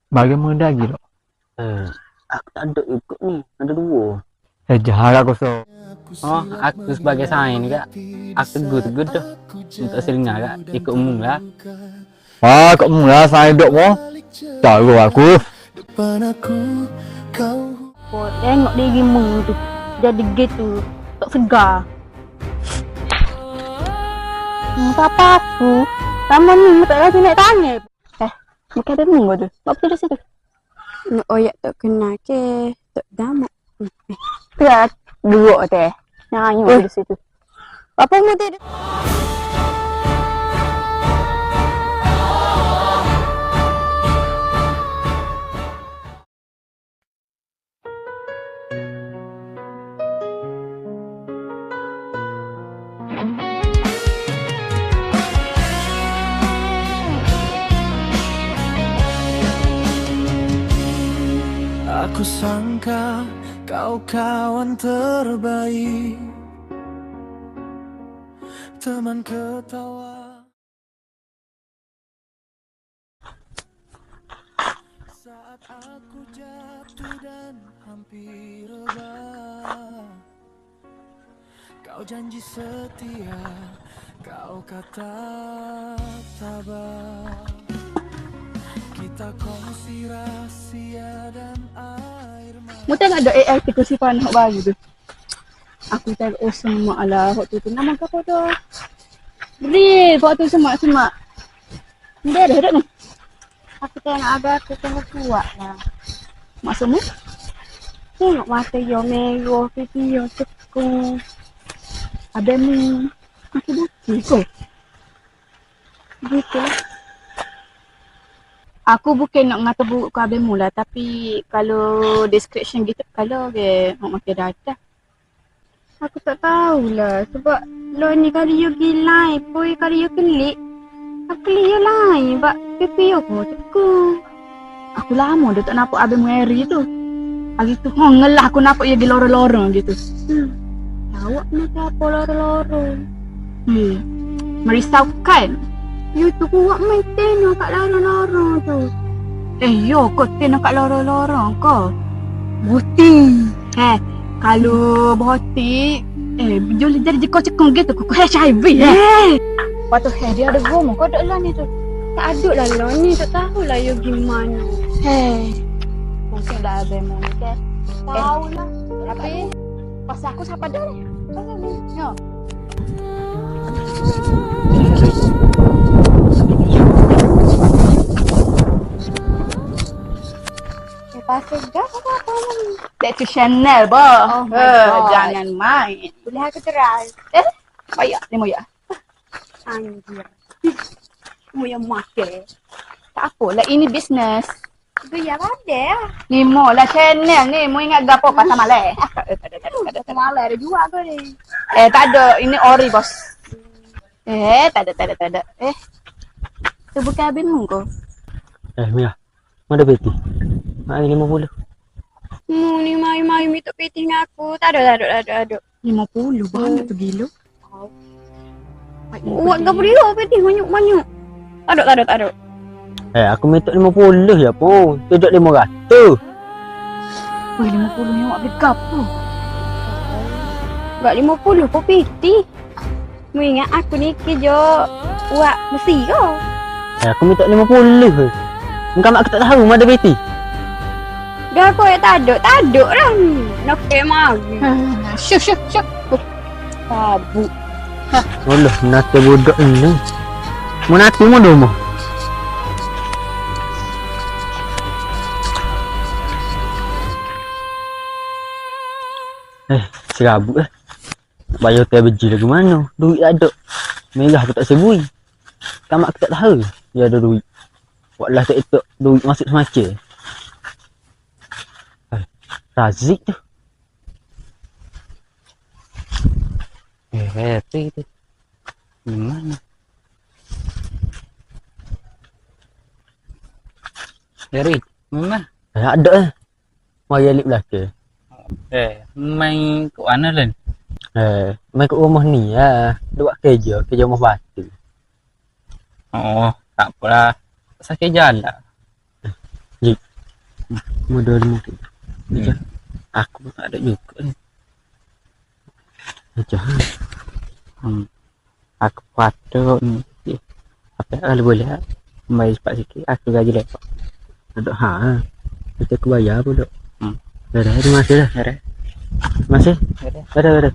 Bagaimana lagi tak? Aku tak ada ikut ni. Ada dua. Jahat aku so. Oh, aku sebagai sains ni kak. Aku tegur dah. Untuk selingar kak. Ikut umum lah. Kau mula saya dok mo. Tahu aku. Depan aku, kau Oh, tengok dirimu tu. Jadi gitu. Tak segar. Papa aku. Sama ni tak kasi naik tanya. Bukan ada munggu tu. Apa tu situ? Nak oyak tak kenal ke tak damak. Ya, dua teh. Nyanyi di situ. Apa mu teh? Aku sangka kau kawan terbaik, teman ketawa. Saat aku jatuh dan hampir rebah, kau janji setia, kau kata tabah. Kita kongsi rahasia dan air mata. Mu tengok ada AI tikus sifan hok baru tu. Aku tahu semak lah waktu tu. Nama kau dah. Beri waktu semak-semak. Dia ada ni. Aku tengok ada aku tengok kuat lah. Maksudmu? Tengok mata yo merah, pipi yo tekung. Ada ni. Aku dah kiko. Gitu lah. Aku bukan nak ngata buruk ke abang mula, tapi kalau description gitu, kalau ke nak makan dadah. Aku tak tahulah sebab lo ni kali you gilai, boy kali you kelik. Aku kelik you lain, sebab pipi you kau tekung. Aku lama dah tak nampak abang Mary tu. Hari tu, ngelah aku nampak you pergi lorong-lorong gitu. Awak nak apa lorong-lorong? Merisaukan. You tu kuat main tenor kat lorong-lorong tu. Yo kau tenor kat lorong-lorong kau. Buti. Kalau berhati, boleh jadi kau gitu kau HIV. Lepas tu dia ada gomong kau ada lah ni tu. Tak aduk lah lo ni, tak tahulah you gimana. Mungkin dah ada mau ni kan. Tahulah. Tapi pasal aku siapa dah ni? Pasal ni. Yo. Pasal gas apa ni? That tu Chanel bah. Jangan main. Boleh aku try? Bayar ni ya. Anjir. Mu yang makan. Tak apalah ini bisnes. Biar ada. Ni mo lah Chanel ni. Mu ingat gapo pasal malai? Tak ada. Malah ada jual tu ni. Tak ada. Ini ori bos. Tak ada. Tu bukan abang kau. Mia. Mana beti? Mak ni 50. Ni mari-mari minta peti dengan aku. Tak ada. 50 banyak tu gila. Buat kau dia peti banyak-banyak. Tak ada. Aku minta 50 ya pun. Tidak 500. Weh 50 ni awak beli apa? Buat 50 pun peti. Mu ingat aku ni kerja buat mesti kau. Aku minta 50 je. Engkau mak aku tak tahu mana beti. Dah kau yang tak ada lah ni. Nak mari. Syuk. Tabu. Allah, nata bodoh ni. Mau nanti mau dong. Serabut lah. Bayar hotel biji lagi mana? Duit tak ada. Merah aku tak sebui. Kamak aku tak tahu. Dia ada duit. Buatlah tak itu duit masuk semacam. Razik tu. Happy tu. Gimana? Dari mana? Ada lah. Mari alik belakang. Main kat mana Len? Main kat rumah ni lah. Dia buat kerja rumah batu. Oh, tak apalah. Sakit jalan. Jik, Modalmu tu. Aja. Aku tak ada juga ni. Aja. Aku patut ni. Apa kalau boleh bayar cepat sikit aku gaji lepak. Ada kita aku bayar pun dok. Dah terima kasih dah. Terima kasih. Dah.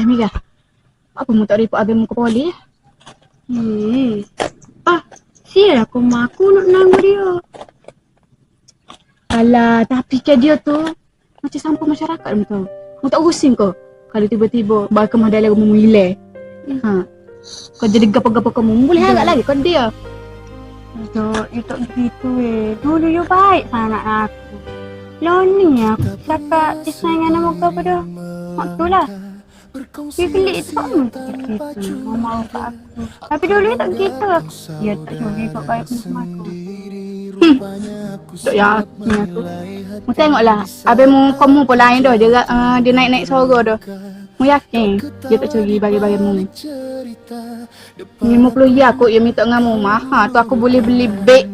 Mika. Apa mu tak report abang mu ke polis? Sial aku mak aku nak nang dia. Alah, tapi ke dia tu macam sampah masyarakat mu tahu. Mu tak urusin kau. Kalau tiba-tiba balik ke dalam rumah mu hilang. Kau jadi gapa-gapa kamu boleh agak lagi kau dia. You tak gitu Dulu you baik sangat aku. Lo ni aku cakap disayang nama kau pada waktu lah. Dia pelik tu kan gitu. Mama kat aku. Tapi dulu dia tak gitu. Dia tak curi kau baik sama aku. Tak yakin aku. Mu tengoklah. Abang mu kamu pun lain dah. Dia naik-naik suara dah. Mu yakin dia tak curi bagi-bagi mu. 50 ya aku yang minta dengan mu. Mahal tu aku boleh beli beg.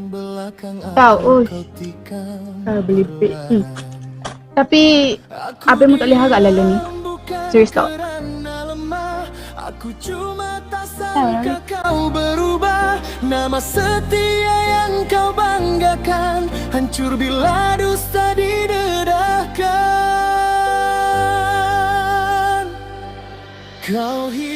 Tahu. Beli beg. Tapi abang mu tak boleh harap lah ni. Serius tak? Aku cuma tak sangka kau berubah. Nama setia yang kau banggakan hancur bila dusta didedahkan. Kau hilang